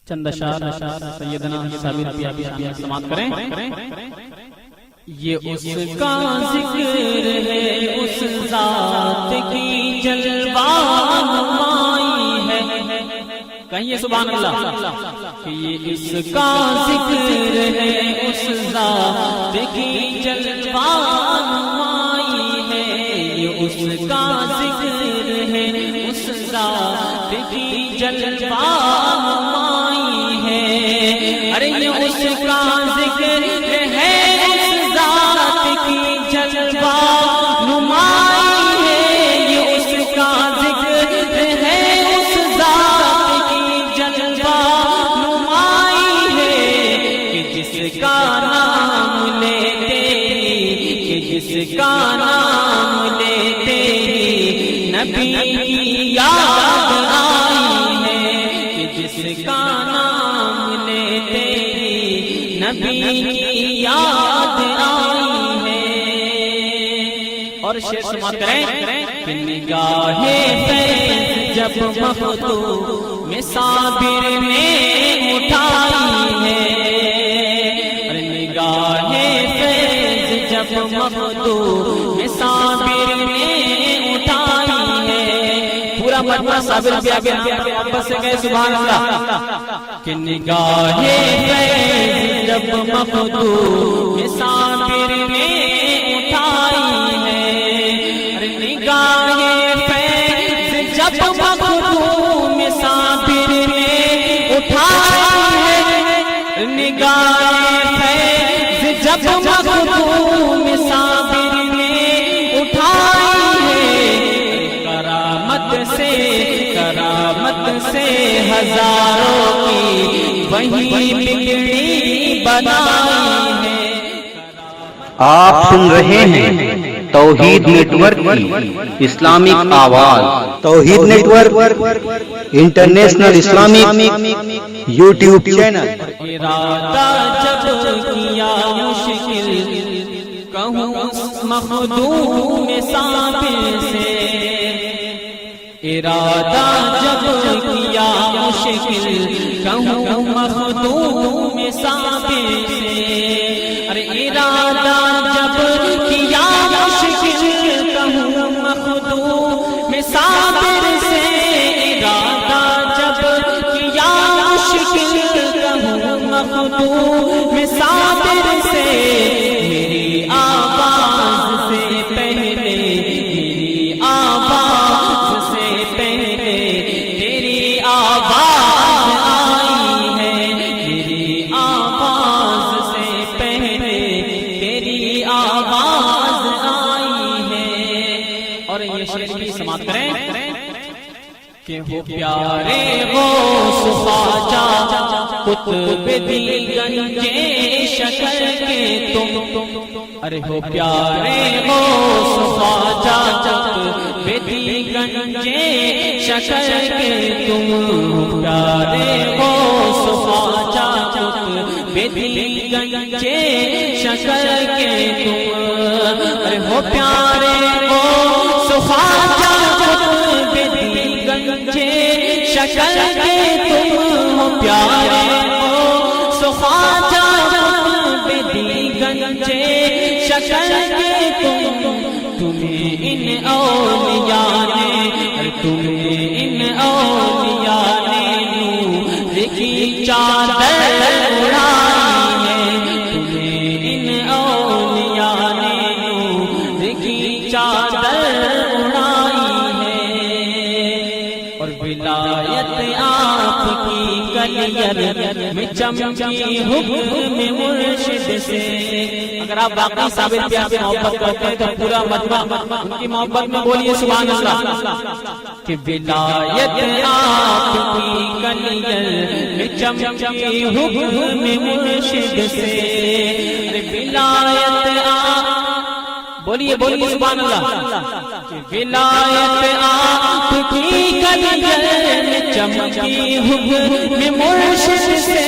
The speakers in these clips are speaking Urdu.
چند اشعار سیدنا صابر پیا سماعت کریں۔ یہ اس کا ذکر ہے اس ذات کی جلوہ نمائی ہے، کہیے سبحان اللہ، کہ یہ اس کا ذکر ہے اس ذات کی جلوہ نمائی ہے، یہ اس کا ذکر ہے اس ذات کی جلوہ نمائی ہے، ارے یہ اس کا ذکر ہے اس ذات کی جلوہ نمائی ہے، یہ اس کا ذکر ہے اس ذات کی جلوہ نمائی ہے، کہ جس کا نام لیتے ہی، کہ جس کا نام لیتے ہی نبی کی یاد آئی ہے، کہ جس کا نام لیتے ہی نبی کی یاد آئی ہے۔ اور شعر سماعت کریں کہ نگاہ فیض جب مخدوم صابر نے اٹھائی ہے، نگاہ فیض جب مخدوم صابر نے اٹھائی ہے، پورا مجموعہ صابر پہ آگے واپس سے گئے سبحان اللہ، کہ نگاہ فیض جب مخدوم صابر نے اٹھائی ہے، نگاہ فیض جب مخدوم صابر نے اٹھائی ہے، نگاہ فیض جب مخدوم صابر نے اٹھائی ہے، کرامت سے ہزاروں کی وہی بگڑی بنائی ہے۔ آپ سن رہے ہیں توحید نیٹ ورک کی اسلامک آواز، Tawheed network international Islamic YouTube channel. ارادہ جب کیا مشکل کہوں مخدوم صابر سے، ارادہ جب کیا مشکل کہوں مخدوم صابر سے، ارے ارادہ جب کیا مشکل کہوں مخدوم صابر سے، ارادہ جب کیا مشکل کہوں مخدوم صابر سے، میری آواز سے پہلے، میری آواز سے پہلے تیری آواز آئی ہے، میری آواز سے پہلے تیری آواز آئی ہے۔ اور یہ شعر بھی سماعت کریں کہ ہو پیارے غوث خواجہ قطب دیگنجے شکر کے تم، ارے ہو پیارے غوث خواجہ قطب دیگنجے شکر کے تم، ہو پیارے غوث خواجہ قطب دیگنجے شکر کے تم، ارے ہو پیارے غوث خواجہ قطب دیگنجے شکر کے تم، ہو پیارے غوث خواجہ قطب دیگنجے شکر کے تم، تمہیں ان اولیاء نے، تمہیں ان اولیاء نے نور کی چادر اڑائی ہے، تمہیں ان اولیاء نے نور کی چادر اڑائی ہے، اور ولایت آپ کی کلیر میں چمکی حکم مرشد سے۔ اگر آپ باقی صابر پیا سے محبت کرتے ہیں تو پورا مجمع ان کی محبت میں بولیے سبحان اللہ، کہ ولایت آپ کی کلیر میں چمکی حکم مرشد سے، ولایت آپ، بولیے بولیے سبحان اللہ، کہ ولایت آپ کی کلیر میں چمکی حکم مرشد سے،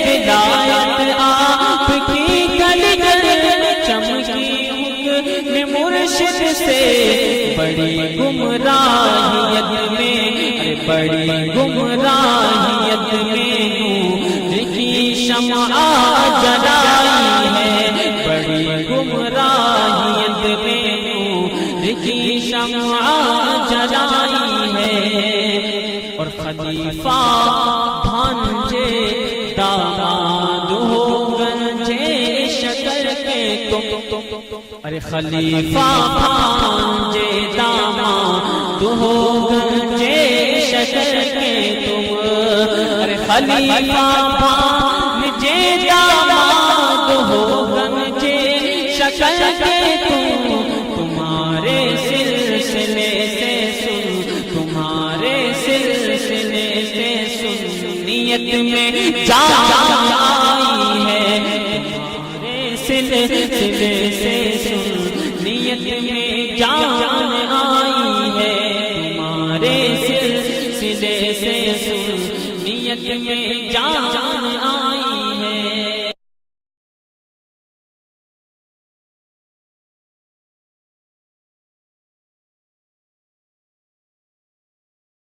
ولایت آپ کی کلیر میں چمکی حکم مرشد سے، بڑی گمراہیت میں، بڑی گمراہیت میں شمع جلائی ہے، بڑی گمراہیت میں نور کی شمع جلائی ہے، اور خلیفہ بھانجے داماد ہو گنجے شکر کے تم، ارے خلیفہ بھانجے داماد ہو گنجے شکر کے تم، ارے خلیفہ بھانجے داماد ہو گنجے شکر کے تم، تمہارے سلسلے سے سن، تمہارے سلسلے سے سنیت میں جان آئی ہے، تمہارے سلسلے سے سنیت میں جان آئی ہے، تمہارے سلسلے سے سنیت میں جان آئی ہے۔